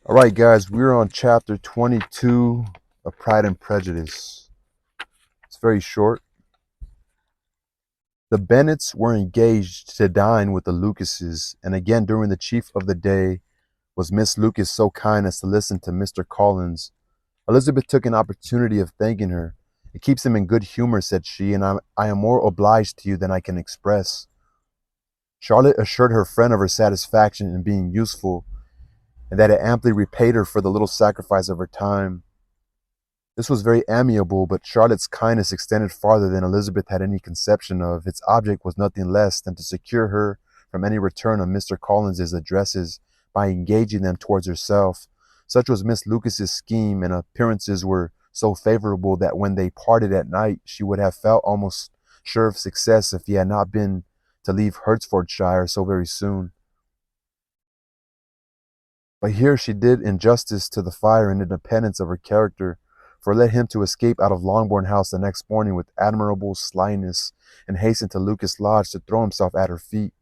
All right, guys, we're on chapter 22 of Pride and Prejudice. It's very short. The Bennets were engaged to dine with the Lucases, and again during the chief of the day was Miss Lucas so kind as to listen to Mr. Collins. Elizabeth took an opportunity of thanking her. It keeps him in good humor, said she, and I am more obliged to you than I can express. Charlotte assured her friend of her satisfaction in being useful, and that it amply repaid her for the little sacrifice of her time. This was very amiable, but Charlotte's kindness extended farther than Elizabeth had any conception of. Its object was nothing less than to secure her from any return of Mr. Collins's addresses by engaging them towards herself. Such was Miss Lucas's scheme, and appearances were so favorable that when they parted at night, she would have felt almost sure of success if he had not been to leave Hertfordshire so very soon. But here she did injustice to the fire and independence of her character, for led him to escape out of Longbourn House the next morning with admirable slyness, and hastened to Lucas Lodge to throw himself at her feet.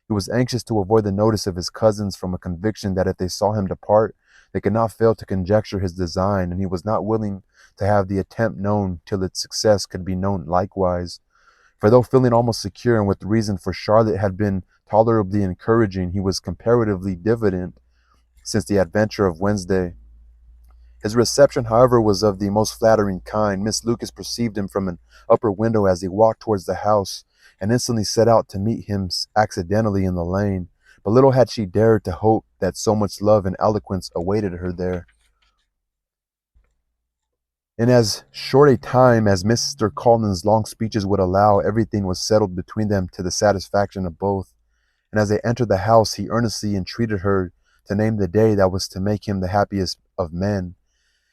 He was anxious to avoid the notice of his cousins from a conviction that if they saw him depart, they could not fail to conjecture his design, and he was not willing to have the attempt known till its success could be known likewise. For though feeling almost secure, and with reason, for Charlotte had been tolerably encouraging, he was comparatively diffident since the adventure of Wednesday. His reception, however, was of the most flattering kind. Miss Lucas perceived him from an upper window as he walked towards the house, and instantly set out to meet him accidentally in the lane. But little had she dared to hope that so much love and eloquence awaited her there. In as short a time as Mr. Collins's long speeches would allow, everything was settled between them to the satisfaction of both. And as they entered the house, he earnestly entreated her to name the day that was to make him the happiest of men.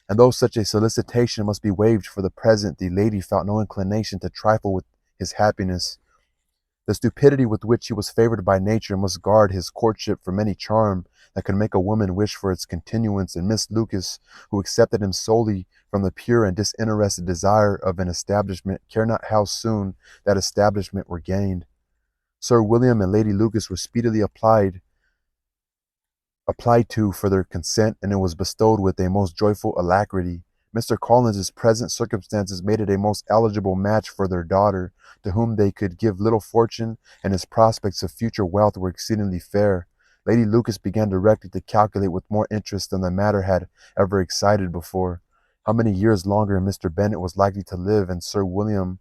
And though such a solicitation must be waived for the present, the lady felt no inclination to trifle with his happiness. The stupidity with which he was favored by nature must guard his courtship from any charm that could make a woman wish for its continuance, and Miss Lucas, who accepted him solely from the pure and disinterested desire of an establishment, cared not how soon that establishment were gained. Sir William and Lady Lucas were speedily applied to for their consent, and it was bestowed with a most joyful alacrity. Mr. Collins's present circumstances made it a most eligible match for their daughter, to whom they could give little fortune, and his prospects of future wealth were exceedingly fair. Lady Lucas began directly to calculate with more interest than the matter had ever excited before, how many years longer Mr. Bennet was likely to live, and Sir William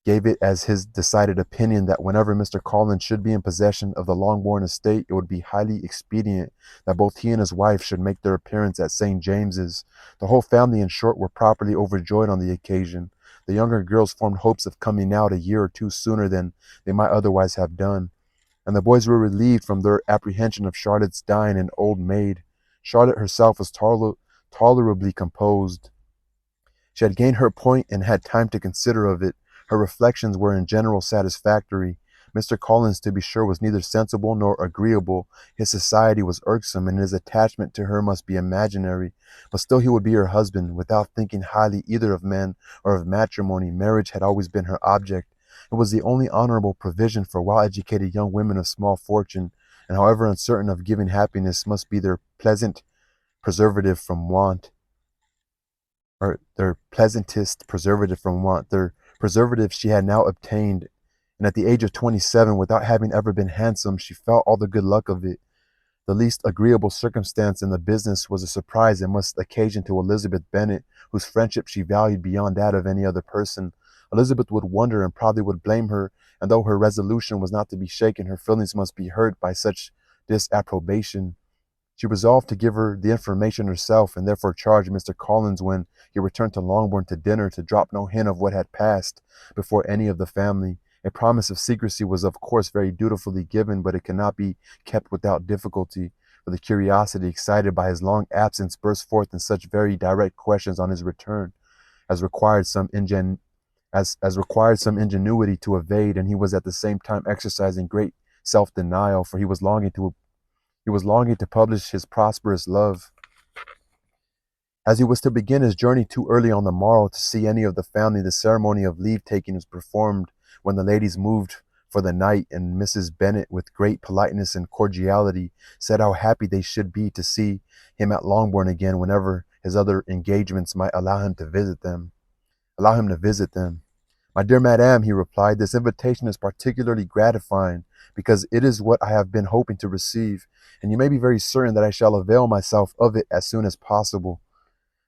gave it as his decided opinion that whenever Mr. Collins should be in possession of the Longbourn estate, it would be highly expedient that both he and his wife should make their appearance at St. James's. The whole family, in short, were properly overjoyed on the occasion. The younger girls formed hopes of coming out a year or two sooner than they might otherwise have done, and the boys were relieved from their apprehension of Charlotte's dying an old maid. Charlotte herself was tolerably composed. She had gained her point and had time to consider of it. Her reflections were in general satisfactory. Mr. Collins, to be sure, was neither sensible nor agreeable. His society was irksome, and his attachment to her must be imaginary. But still he would be her husband. Without thinking highly either of men or of matrimony, marriage had always been her object. It was the only honorable provision for well-educated young women of small fortune, and however uncertain of giving happiness, must be their pleasant preservative from want, or their pleasantest preservative from want. Their preservative she had now obtained, and at the age of 27, without having ever been handsome, she felt all the good luck of it. The least agreeable circumstance in the business was a surprise it must occasion to Elizabeth Bennet, whose friendship she valued beyond that of any other person. Elizabeth would wonder, and probably would blame her, and though her resolution was not to be shaken, her feelings must be hurt by such disapprobation. She resolved to give her the information herself, and therefore charged Mr. Collins, when he returned to Longbourn to dinner, to drop no hint of what had passed before any of the family. A promise of secrecy was of course very dutifully given, but it could not be kept without difficulty, for the curiosity excited by his long absence burst forth in such very direct questions on his return as required some ingenuity to evade, and he was at the same time exercising great self-denial, for he was longing to publish his prosperous love. As he was to begin his journey too early on the morrow to see any of the family, the ceremony of leave-taking was performed when the ladies moved for the night, and Mrs. Bennet, with great politeness and cordiality, said how happy they should be to see him at Longbourn again whenever his other engagements might allow him to visit them. My dear madam, he replied, this invitation is particularly gratifying, because it is what I have been hoping to receive, and you may be very certain that I shall avail myself of it as soon as possible.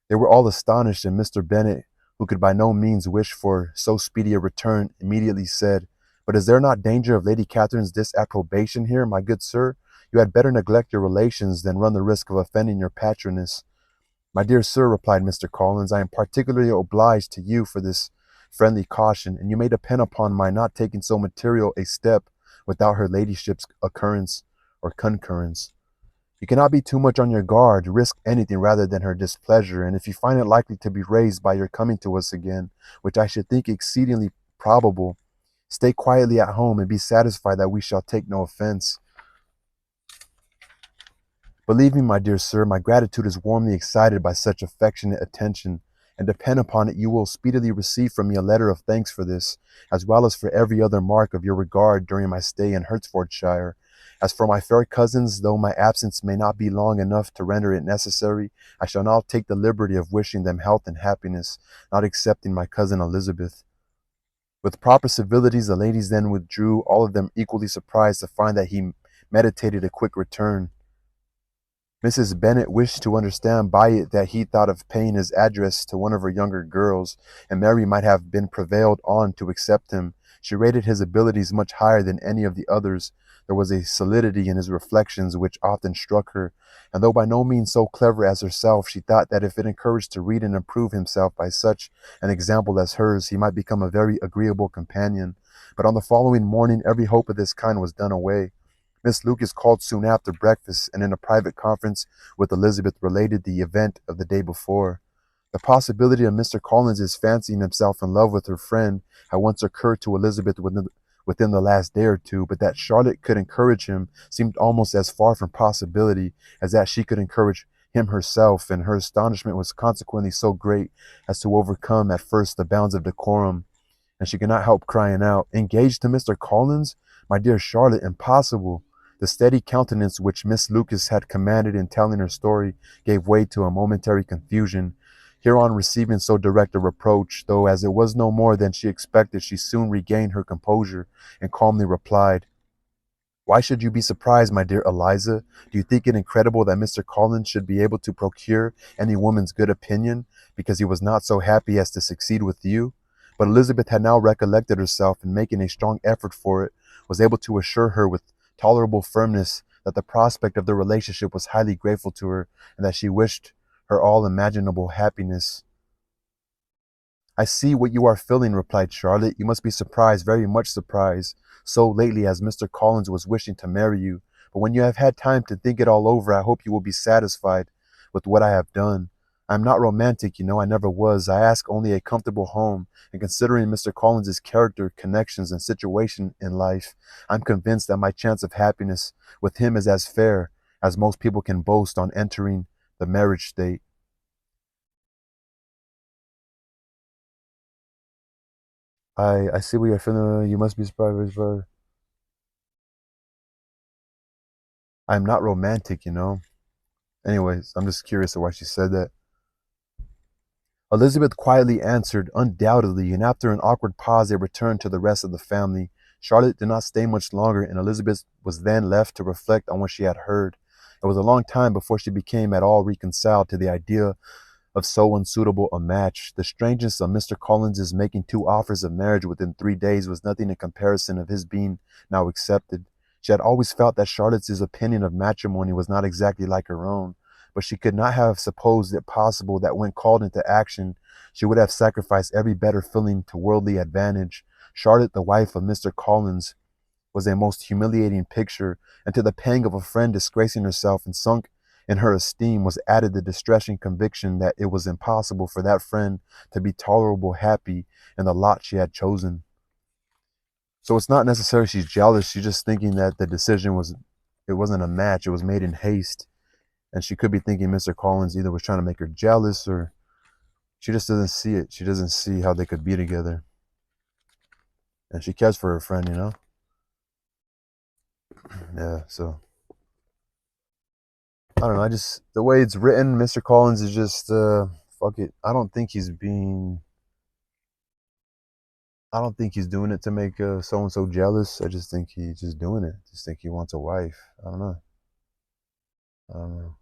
They were all astonished, and Mr. Bennet, who could by no means wish for so speedy a return, immediately said, but is there not danger of Lady Catherine's disapprobation here, my good sir? You had better neglect your relations than run the risk of offending your patroness. My dear sir, replied Mr. Collins, I am particularly obliged to you for this friendly caution, and you may depend upon my not taking so material a step without her ladyship's occurrence or concurrence. You cannot be too much on your guard, risk anything rather than her displeasure, and if you find it likely to be raised by your coming to us again, which I should think exceedingly probable, stay quietly at home and be satisfied that we shall take no offense. Believe me, my dear sir, my gratitude is warmly excited by such affectionate attention, and depend upon it you will speedily receive from me a letter of thanks for this, as well as for every other mark of your regard during my stay in Hertfordshire. As for my fair cousins, though my absence may not be long enough to render it necessary, I shall now take the liberty of wishing them health and happiness, not excepting my cousin Elizabeth. With proper civilities the ladies then withdrew, all of them equally surprised to find that he meditated a quick return. Mrs. Bennet wished to understand by it that he thought of paying his address to one of her younger girls, and Mary might have been prevailed on to accept him. She rated his abilities much higher than any of the others. There was a solidity in his reflections which often struck her, and though by no means so clever as herself, she thought that if it encouraged to read and improve himself by such an example as hers, he might become a very agreeable companion. But on the following morning every hope of this kind was done away. Miss Lucas called soon after breakfast, and in a private conference with Elizabeth related the event of the day before. The possibility of Mr. Collins's fancying himself in love with her friend had once occurred to Elizabeth within the last day or two, but that Charlotte could encourage him seemed almost as far from possibility as that she could encourage him herself, and her astonishment was consequently so great as to overcome at first the bounds of decorum, and she could not help crying out, "Engaged to Mr. Collins? My dear Charlotte, impossible!" The steady countenance which Miss Lucas had commanded in telling her story gave way to a momentary confusion. Hereon receiving so direct a reproach, though as it was no more than she expected, she soon regained her composure, and calmly replied, "Why should you be surprised, my dear Eliza? Do you think it incredible that Mr. Collins should be able to procure any woman's good opinion, because he was not so happy as to succeed with you?" But Elizabeth had now recollected herself, and making a strong effort for it, was able to assure her with tolerable firmness that the prospect of their relationship was highly grateful to her, and that she wished her all imaginable happiness. "I see what you are feeling," replied Charlotte. "You must be surprised, very much surprised, so lately as Mr. Collins was wishing to marry you. But when you have had time to think it all over, I hope you will be satisfied with what I have done. I am not romantic, you know, I never was. I ask only a comfortable home, and considering Mr. Collins's character, connections, and situation in life, I'm convinced that my chance of happiness with him is as fair as most people can boast on entering the marriage state." I see what you're feeling. You must be surprised. I'm not romantic, you know. Anyways, I'm just curious of why she said that. Elizabeth quietly answered, "Undoubtedly," and after an awkward pause they returned to the rest of the family. Charlotte did not stay much longer, and Elizabeth was then left to reflect on what she had heard. It was a long time before she became at all reconciled to the idea of so unsuitable a match. The strangeness of Mr. Collins's making two offers of marriage within 3 days was nothing in comparison of his being now accepted. She had always felt that Charlotte's opinion of matrimony was not exactly like her own, but she could not have supposed it possible that when called into action, she would have sacrificed every better feeling to worldly advantage. Charlotte, the wife of Mr. Collins, was a most humiliating picture, and to the pang of a friend disgracing herself and sunk in her esteem was added the distressing conviction that it was impossible for that friend to be tolerable happy in the lot she had chosen. So it's not necessarily she's jealous, she's just thinking that the decision it wasn't a match, it was made in haste. And she could be thinking Mr. Collins either was trying to make her jealous, or she just doesn't see it. She doesn't see how they could be together. And she cares for her friend, you know? Yeah, so I don't know. I just the way it's written, Mr. Collins is just fuck it. I don't think he's doing it to make so and so jealous. I just think he's just doing it. Just think he wants a wife. I don't know. I don't know.